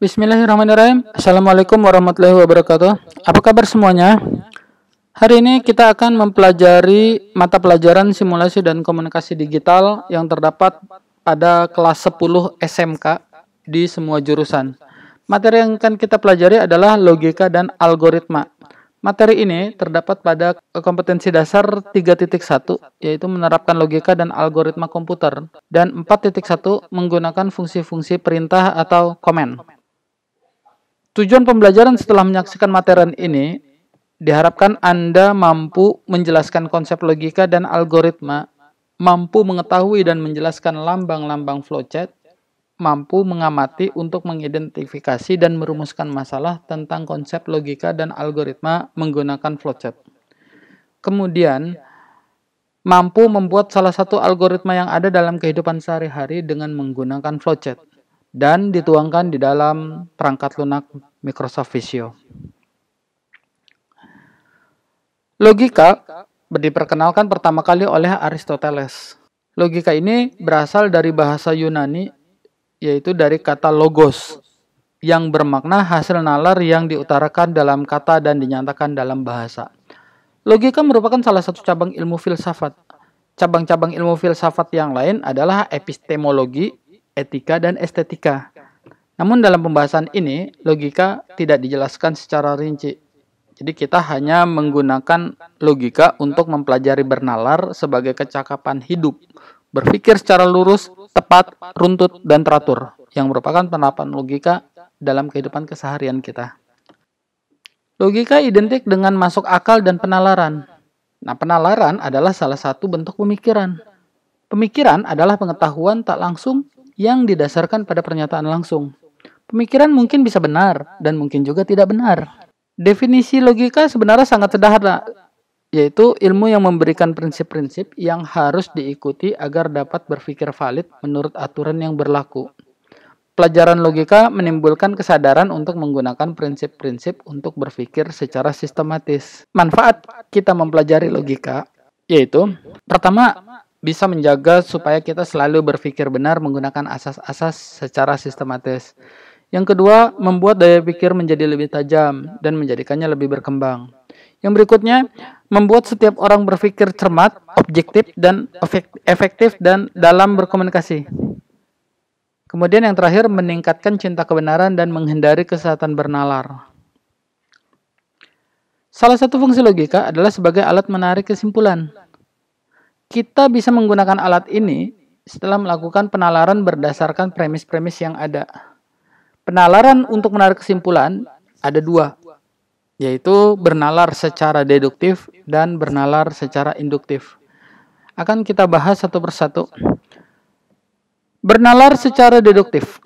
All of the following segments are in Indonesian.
Bismillahirrahmanirrahim. Assalamualaikum warahmatullahi wabarakatuh. Apa kabar semuanya? Hari ini kita akan mempelajari mata pelajaran simulasi dan komunikasi digital yang terdapat pada kelas 10 SMK di semua jurusan. Materi yang akan kita pelajari adalah logika dan algoritma. Materi ini terdapat pada kompetensi dasar 3.1, yaitu menerapkan logika dan algoritma komputer, dan 4.1 menggunakan fungsi-fungsi perintah atau komen. Tujuan pembelajaran setelah menyaksikan materi ini, diharapkan Anda mampu menjelaskan konsep logika dan algoritma, mampu mengetahui dan menjelaskan lambang-lambang flowchart, mampu mengamati untuk mengidentifikasi dan merumuskan masalah tentang konsep logika dan algoritma menggunakan flowchart. Kemudian, mampu membuat salah satu algoritma yang ada dalam kehidupan sehari-hari dengan menggunakan flowchart dan dituangkan di dalam perangkat lunak Microsoft Visio. Logika diperkenalkan pertama kali oleh Aristoteles. Logika ini berasal dari bahasa Yunani, yaitu dari kata logos, yang bermakna hasil nalar yang diutarakan dalam kata dan dinyatakan dalam bahasa. Logika merupakan salah satu cabang ilmu filsafat. Cabang-cabang ilmu filsafat yang lain adalah epistemologi, etika, dan estetika. Namun dalam pembahasan ini, logika tidak dijelaskan secara rinci. Jadi kita hanya menggunakan logika untuk mempelajari bernalar sebagai kecakapan hidup, berpikir secara lurus, tepat, runtut, dan teratur, yang merupakan penerapan logika dalam kehidupan keseharian kita. Logika identik dengan masuk akal dan penalaran. Nah, penalaran adalah salah satu bentuk pemikiran. Pemikiran adalah pengetahuan tak langsung yang didasarkan pada pernyataan langsung. Pemikiran mungkin bisa benar dan mungkin juga tidak benar. Definisi logika sebenarnya sangat sederhana, yaitu ilmu yang memberikan prinsip-prinsip yang harus diikuti agar dapat berpikir valid menurut aturan yang berlaku. Pelajaran logika menimbulkan kesadaran untuk menggunakan prinsip-prinsip untuk berpikir secara sistematis. Manfaat kita mempelajari logika yaitu, pertama, bisa menjaga supaya kita selalu berpikir benar menggunakan asas-asas secara sistematis. Yang kedua, membuat daya pikir menjadi lebih tajam dan menjadikannya lebih berkembang. Yang berikutnya, membuat setiap orang berpikir cermat, objektif, dan efektif dan dalam berkomunikasi. Kemudian yang terakhir, meningkatkan cinta kebenaran dan menghindari kesesatan bernalar. Salah satu fungsi logika adalah sebagai alat menarik kesimpulan. Kita bisa menggunakan alat ini setelah melakukan penalaran berdasarkan premis-premis yang ada. Penalaran untuk menarik kesimpulan ada dua, yaitu bernalar secara deduktif dan bernalar secara induktif. Akan kita bahas satu persatu. Bernalar secara deduktif,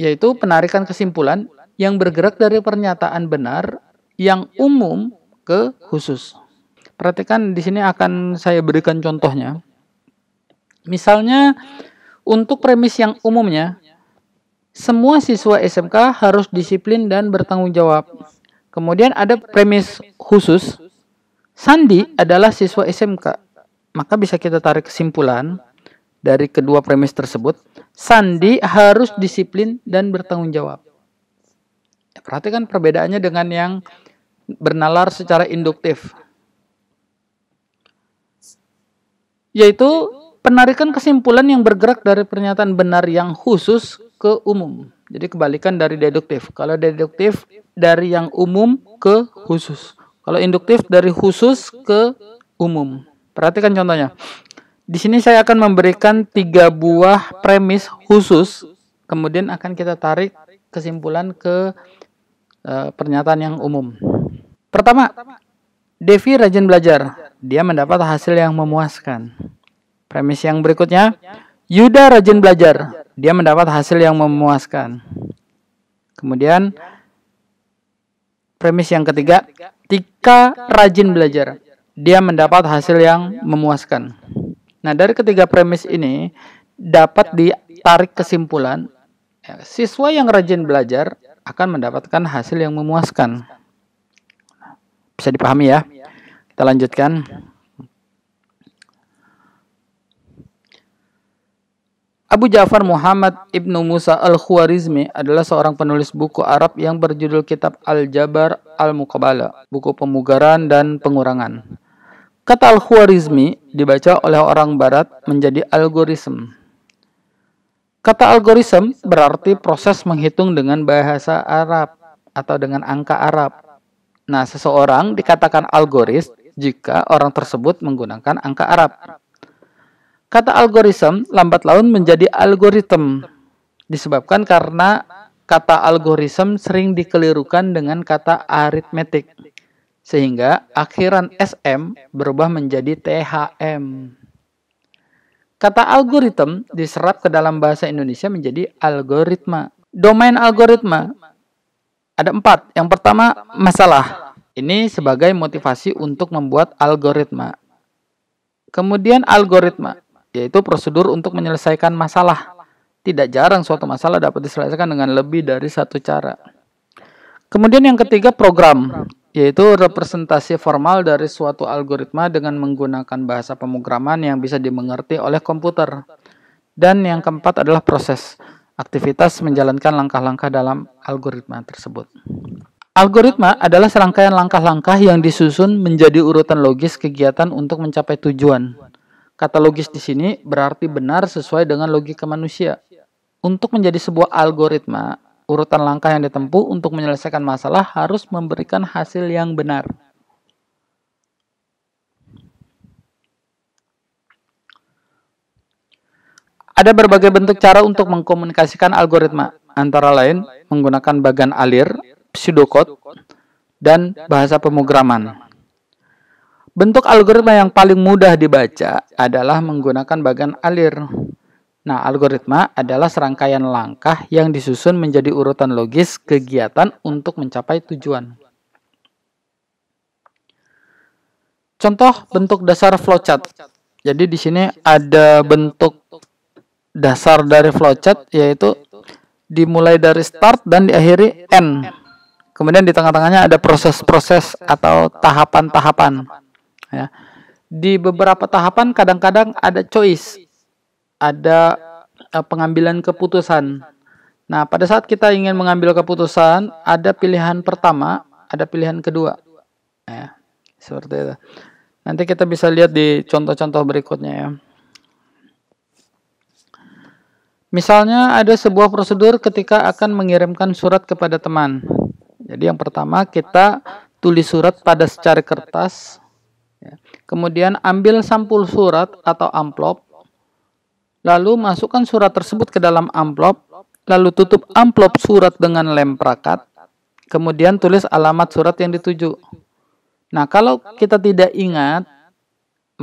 yaitu penarikan kesimpulan yang bergerak dari pernyataan benar yang umum ke khusus. Perhatikan di sini akan saya berikan contohnya. Misalnya, untuk premis yang umumnya, semua siswa SMK harus disiplin dan bertanggung jawab. Kemudian ada premis khusus, Sandi adalah siswa SMK. Maka bisa kita tarik kesimpulan dari kedua premis tersebut, Sandi harus disiplin dan bertanggung jawab. Perhatikan perbedaannya dengan yang bernalar secara induktif, yaitu penarikan kesimpulan yang bergerak dari pernyataan benar yang khusus ke umum. Jadi kebalikan dari deduktif. Kalau deduktif dari yang umum ke khusus. Kalau induktif dari khusus ke umum. Perhatikan contohnya. Di sini saya akan memberikan 3 buah premis khusus. Kemudian akan kita tarik kesimpulan ke pernyataan yang umum. Pertama, Devi rajin belajar. Dia mendapat hasil yang memuaskan. Premis yang berikutnya, Yuda rajin belajar. Dia mendapat hasil yang memuaskan. Kemudian, premis yang ketiga, Tika rajin belajar. Dia mendapat hasil yang memuaskan. Nah, dari ketiga premis ini, dapat ditarik kesimpulan, siswa yang rajin belajar akan mendapatkan hasil yang memuaskan. Bisa dipahami ya? Kita lanjutkan. Abu Ja'far Muhammad Ibnu Musa Al-Khwarizmi adalah seorang penulis buku Arab yang berjudul Kitab Al-Jabar Al-Muqabala, buku pemugaran dan pengurangan. Kata Al-Khwarizmi dibaca oleh orang barat menjadi algoritma. Kata algoritma berarti proses menghitung dengan bahasa Arab atau dengan angka Arab. Nah, seseorang dikatakan algoris jika orang tersebut menggunakan angka Arab. Kata algoritma lambat laun menjadi algoritm disebabkan karena kata algoritma sering dikelirukan dengan kata aritmetik sehingga akhiran SM berubah menjadi THM. Kata algoritma diserap ke dalam bahasa Indonesia menjadi algoritma. Domain algoritma ada 4. Yang pertama, masalah. Ini sebagai motivasi untuk membuat algoritma. Kemudian algoritma, yaitu prosedur untuk menyelesaikan masalah. Tidak jarang suatu masalah dapat diselesaikan dengan lebih dari satu cara. Kemudian yang ketiga, program, yaitu representasi formal dari suatu algoritma dengan menggunakan bahasa pemrograman yang bisa dimengerti oleh komputer. Dan yang keempat adalah proses, aktivitas menjalankan langkah-langkah dalam algoritma tersebut. Algoritma adalah serangkaian langkah-langkah yang disusun menjadi urutan logis kegiatan untuk mencapai tujuan. Kata logis di sini berarti benar sesuai dengan logika manusia. Untuk menjadi sebuah algoritma, urutan langkah yang ditempuh untuk menyelesaikan masalah harus memberikan hasil yang benar. Ada berbagai bentuk cara untuk mengkomunikasikan algoritma, antara lain menggunakan bagan alir, pseudocode, dan bahasa pemrograman. Bentuk algoritma yang paling mudah dibaca adalah menggunakan bagan alir. Nah, algoritma adalah serangkaian langkah yang disusun menjadi urutan logis kegiatan untuk mencapai tujuan. Contoh bentuk dasar flowchart. Jadi di sini ada bentuk dasar dari flowchart, yaitu dimulai dari start dan diakhiri end. Kemudian di tengah-tengahnya ada proses-proses atau tahapan-tahapan. Ya. Di beberapa tahapan kadang-kadang ada choice, ada pengambilan keputusan. Nah, pada saat kita ingin mengambil keputusan, ada pilihan pertama, ada pilihan kedua. Ya, seperti itu. Nanti kita bisa lihat di contoh-contoh berikutnya ya. Misalnya ada sebuah prosedur ketika akan mengirimkan surat kepada teman. Jadi yang pertama kita tulis surat pada secari kertas. Kemudian ambil sampul surat atau amplop, lalu masukkan surat tersebut ke dalam amplop, lalu tutup amplop surat dengan lem prakat, kemudian tulis alamat surat yang dituju. Nah, kalau kita tidak ingat,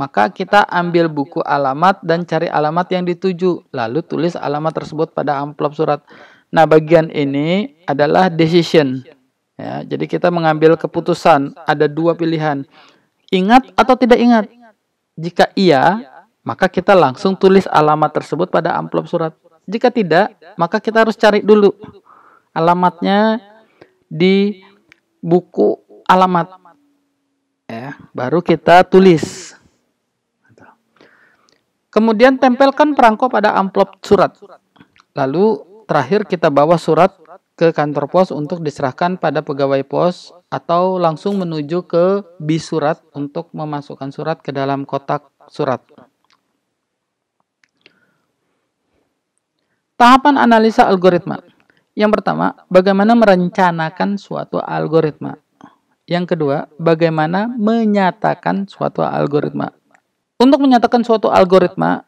maka kita ambil buku alamat dan cari alamat yang dituju, lalu tulis alamat tersebut pada amplop surat. Nah, bagian ini adalah decision. Ya, jadi kita mengambil keputusan, ada 2 pilihan. Ingat atau tidak ingat? Jika iya, maka kita langsung tulis alamat tersebut pada amplop surat. Jika tidak, maka kita harus cari dulu alamatnya di buku alamat. Ya, baru kita tulis. Kemudian tempelkan perangko pada amplop surat. Lalu terakhir kita bawa surat ke kantor pos untuk diserahkan pada pegawai pos atau langsung menuju ke bis surat untuk memasukkan surat ke dalam kotak surat. Tahapan analisa algoritma. Yang pertama, bagaimana merencanakan suatu algoritma. Yang kedua, bagaimana menyatakan suatu algoritma. Untuk menyatakan suatu algoritma,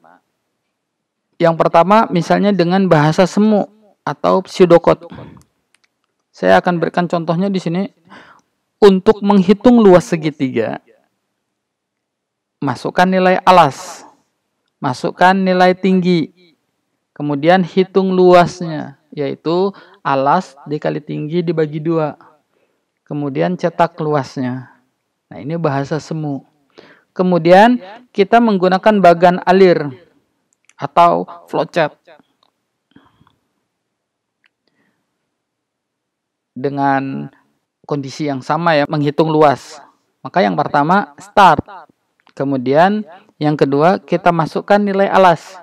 yang pertama misalnya dengan bahasa semu atau pseudocode. Saya akan berikan contohnya di sini. Untuk menghitung luas segitiga, masukkan nilai alas, masukkan nilai tinggi, kemudian hitung luasnya, yaitu alas dikali tinggi dibagi 2. Kemudian cetak luasnya. Nah, ini bahasa semu. Kemudian kita menggunakan bagan alir atau flowchart. Dengan kondisi yang sama ya, menghitung luas. Maka yang pertama start. Kemudian yang kedua kita masukkan nilai alas.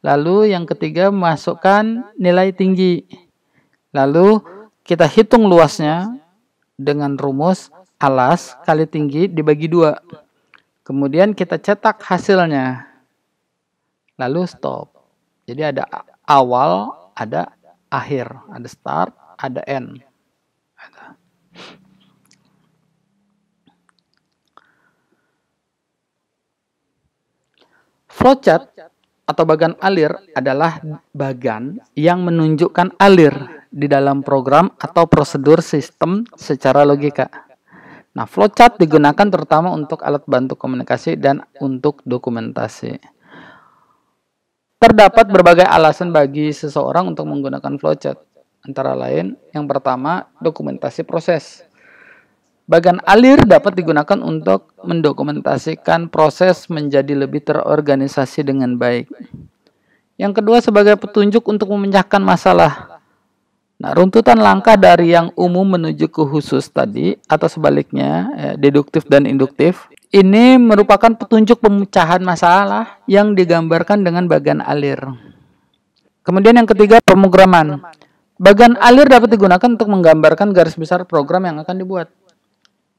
Lalu yang ketiga masukkan nilai tinggi. Lalu kita hitung luasnya dengan rumus alas kali tinggi dibagi 2. Kemudian kita cetak hasilnya. Lalu stop. Jadi ada awal, ada akhir, ada start, ada end. Flowchart atau bagan alir adalah bagan yang menunjukkan alir di dalam program atau prosedur sistem secara logika. Nah, flowchart digunakan terutama untuk alat bantu komunikasi dan untuk dokumentasi. Terdapat berbagai alasan bagi seseorang untuk menggunakan flowchart. Antara lain, yang pertama, dokumentasi proses. Bagan alir dapat digunakan untuk mendokumentasikan proses menjadi lebih terorganisasi dengan baik. Yang kedua, sebagai petunjuk untuk memecahkan masalah. Nah, runtutan langkah dari yang umum menuju ke khusus tadi, atau sebaliknya, deduktif dan induktif, ini merupakan petunjuk pemecahan masalah yang digambarkan dengan bagan alir. Kemudian yang ketiga, pemrograman. Bagan alir dapat digunakan untuk menggambarkan garis besar program yang akan dibuat.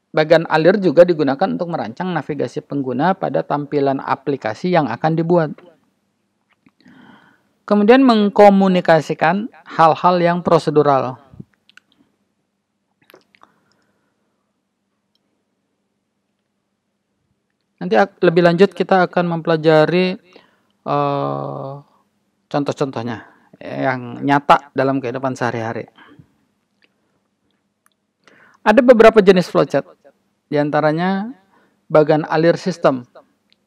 Bagan alir juga digunakan untuk merancang navigasi pengguna pada tampilan aplikasi yang akan dibuat. Kemudian mengkomunikasikan hal-hal yang prosedural. Nanti lebih lanjut kita akan mempelajari contoh-contohnya yang nyata dalam kehidupan sehari-hari. Ada beberapa jenis flowchart, diantaranya bagan alir sistem,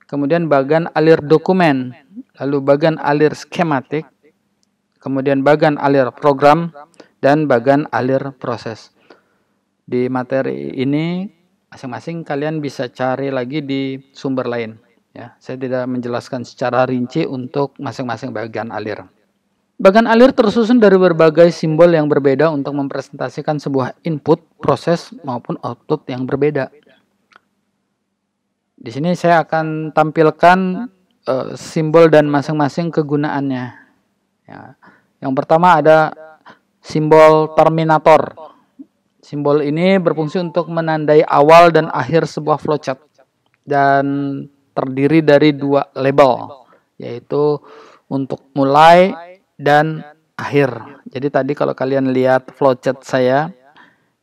kemudian bagan alir dokumen, lalu bagan alir skematik, kemudian bagan alir program, dan bagan alir proses. Di materi ini masing-masing kalian bisa cari lagi di sumber lain. Ya, saya tidak menjelaskan secara rinci untuk masing-masing bagan alir. Bagan alir tersusun dari berbagai simbol yang berbeda untuk mempresentasikan sebuah input, proses, maupun output yang berbeda. Di sini saya akan tampilkan simbol dan masing-masing kegunaannya. Ya. Yang pertama ada simbol terminator. Simbol ini berfungsi untuk menandai awal dan akhir sebuah flowchart dan terdiri dari 2 label, yaitu untuk mulai dan akhir. Jadi tadi kalau kalian lihat flowchart saya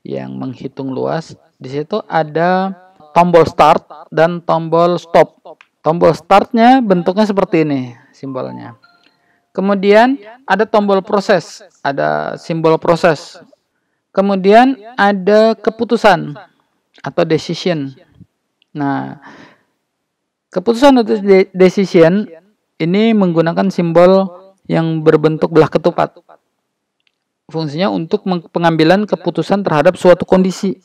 yang menghitung luas, di situ ada tombol start dan tombol stop. Tombol startnya bentuknya seperti ini simbolnya. Kemudian ada tombol proses, ada simbol proses. Kemudian ada keputusan atau decision. Nah, keputusan atau decision ini menggunakan simbol yang berbentuk belah ketupat. Fungsinya untuk pengambilan keputusan terhadap suatu kondisi.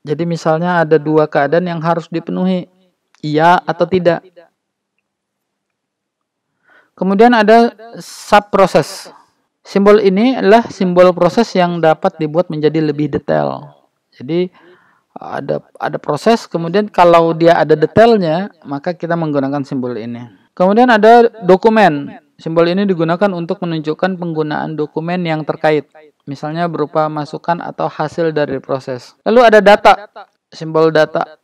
Jadi misalnya ada 2 keadaan yang harus dipenuhi, iya atau tidak. Kemudian ada subproses. Simbol ini adalah simbol proses yang dapat dibuat menjadi lebih detail. Jadi ada proses, kemudian kalau dia ada detailnya, maka kita menggunakan simbol ini. Kemudian ada dokumen. Simbol ini digunakan untuk menunjukkan penggunaan dokumen yang terkait, misalnya berupa masukan atau hasil dari proses. Lalu ada data, simbol data.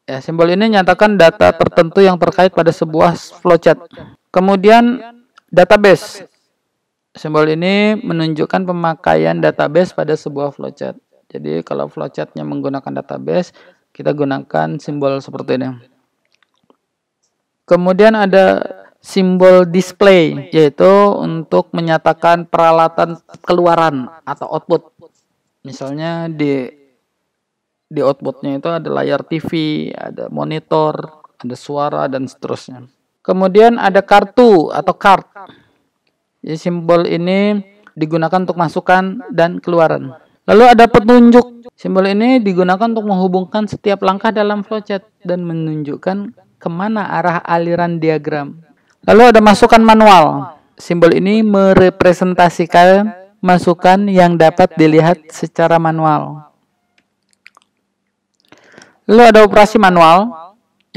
Ya, simbol ini menyatakan data tertentu yang terkait pada sebuah flowchart. Kemudian database. Simbol ini menunjukkan pemakaian database pada sebuah flowchart. Jadi kalau flowchartnya menggunakan database, kita gunakan simbol seperti ini. Kemudian ada simbol display, yaitu untuk menyatakan peralatan keluaran atau output. Misalnya di outputnya itu ada layar TV, ada monitor, ada suara, dan seterusnya. Kemudian ada kartu atau card. Jadi simbol ini digunakan untuk masukan dan keluaran. Lalu ada petunjuk. Simbol ini digunakan untuk menghubungkan setiap langkah dalam flowchart dan menunjukkan kemana arah aliran diagram. Lalu ada masukan manual. Simbol ini merepresentasikan masukan yang dapat dilihat secara manual. Lalu ada operasi manual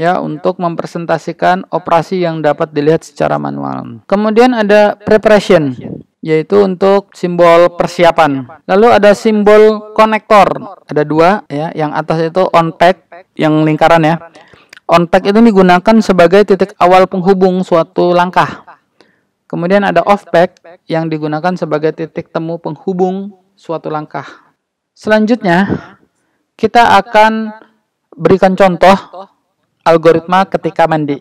ya untuk mempresentasikan operasi yang dapat dilihat secara manual. Kemudian ada preparation, yaitu untuk simbol persiapan. Lalu ada simbol konektor, ada dua ya. Yang atas itu on pack, yang lingkaran ya. On pack itu digunakan sebagai titik awal penghubung suatu langkah. Kemudian ada off pack yang digunakan sebagai titik temu penghubung suatu langkah. Selanjutnya kita akan berikan contoh algoritma ketika mandi.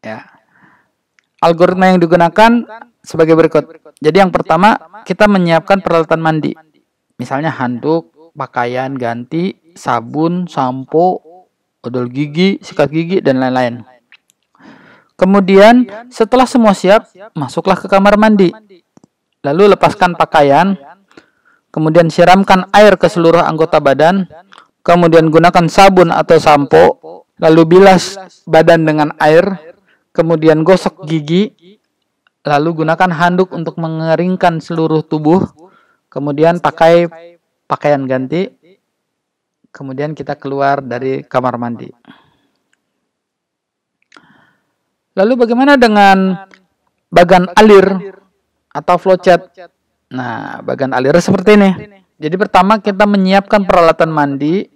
Ya. Algoritma yang digunakan sebagai berikut. Jadi yang pertama, kita menyiapkan peralatan mandi. Misalnya handuk, pakaian ganti, sabun, sampo, odol gigi, sikat gigi, dan lain-lain. Kemudian setelah semua siap, masuklah ke kamar mandi. Lalu lepaskan pakaian, kemudian siramkan air ke seluruh anggota badan, kemudian gunakan sabun atau sampo, lalu bilas badan dengan air, kemudian gosok gigi, lalu gunakan handuk untuk mengeringkan seluruh tubuh, kemudian pakai pakaian ganti, kemudian kita keluar dari kamar mandi. Lalu bagaimana dengan bagan alir atau flowchart? Nah, bagan alir seperti ini. Jadi pertama kita menyiapkan peralatan mandi,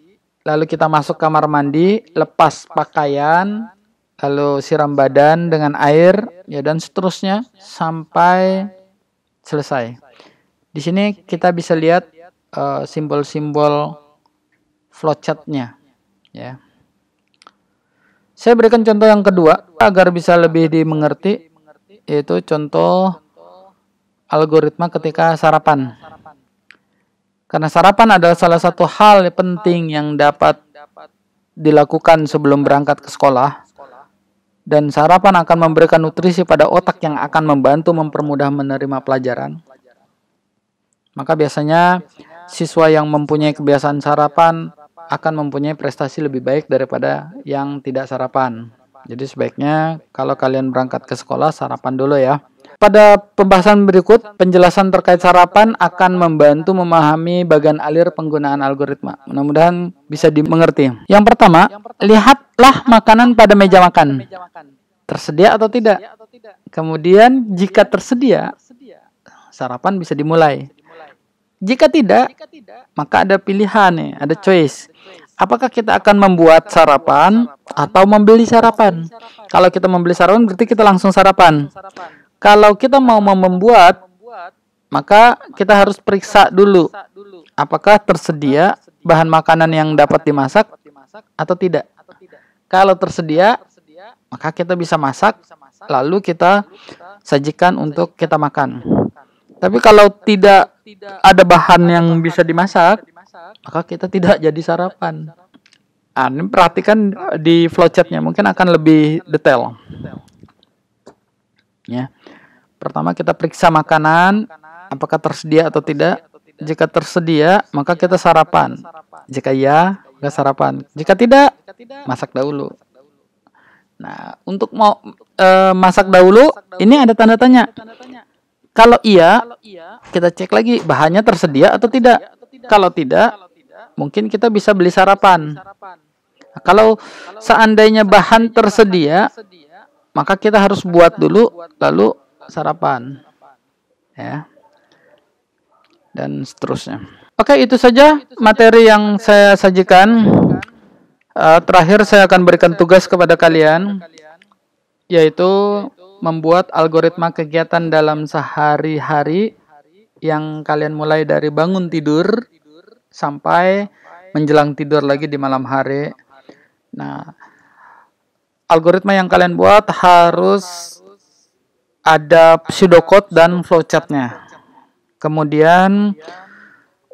lalu kita masuk kamar mandi, lepas pakaian, lalu siram badan dengan air, ya dan seterusnya sampai selesai. Di sini kita bisa lihat simbol-simbol flowchart-nya, ya. Saya berikan contoh yang kedua agar bisa lebih dimengerti, yaitu contoh algoritma ketika sarapan. Karena sarapan adalah salah satu hal yang penting yang dapat dilakukan sebelum berangkat ke sekolah. Dan sarapan akan memberikan nutrisi pada otak yang akan membantu mempermudah menerima pelajaran. Maka biasanya siswa yang mempunyai kebiasaan sarapan akan mempunyai prestasi lebih baik daripada yang tidak sarapan. Jadi sebaiknya kalau kalian berangkat ke sekolah, sarapan dulu ya. Pada pembahasan berikut, penjelasan terkait sarapan akan membantu memahami bagan alir penggunaan algoritma. Mudah-mudahan bisa dimengerti. Yang pertama, lihatlah makanan pada meja makan. Tersedia atau tidak? Kemudian jika tersedia, sarapan bisa dimulai. Jika tidak, maka ada pilihan nih, ada choice. Apakah kita akan membuat sarapan atau membeli sarapan? Kalau kita membeli sarapan berarti kita langsung sarapan. Kalau kita mau membuat, maka kita harus periksa dulu apakah tersedia bahan makanan yang dapat dimasak atau tidak. Kalau tersedia, maka kita bisa masak, lalu kita sajikan untuk kita makan. Tapi kalau tidak ada bahan yang bisa dimasak, maka kita tidak jadi sarapan. Ini perhatikan di flowchart-nya, mungkin akan lebih detail. Ya. Pertama kita periksa makanan, apakah tersedia atau tidak. Jika tersedia, maka kita sarapan. Jika ya, maka sarapan. Jika tidak, masak dahulu. Nah, untuk mau masak dahulu, ini ada tanda tanya. Kalau iya, kita cek lagi bahannya tersedia atau tidak. Kalau tidak, mungkin kita bisa beli sarapan. Nah, kalau seandainya bahan tersedia, maka kita harus buat dulu, lalu sarapan. Ya. Dan seterusnya. Oke, itu saja materi yang saya sajikan. Terakhir saya akan berikan tugas kepada kalian, yaitu membuat algoritma kegiatan dalam sehari-hari yang kalian mulai dari bangun tidur sampai menjelang tidur lagi di malam hari. Nah, algoritma yang kalian buat harus ada pseudocode dan flowchart-nya. Kemudian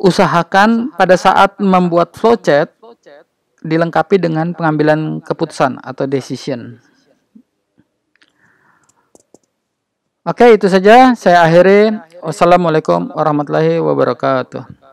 usahakan pada saat membuat flowchart dilengkapi dengan pengambilan keputusan atau decision. Oke, itu saja. Saya akhiri. Wassalamualaikum warahmatullahi wabarakatuh.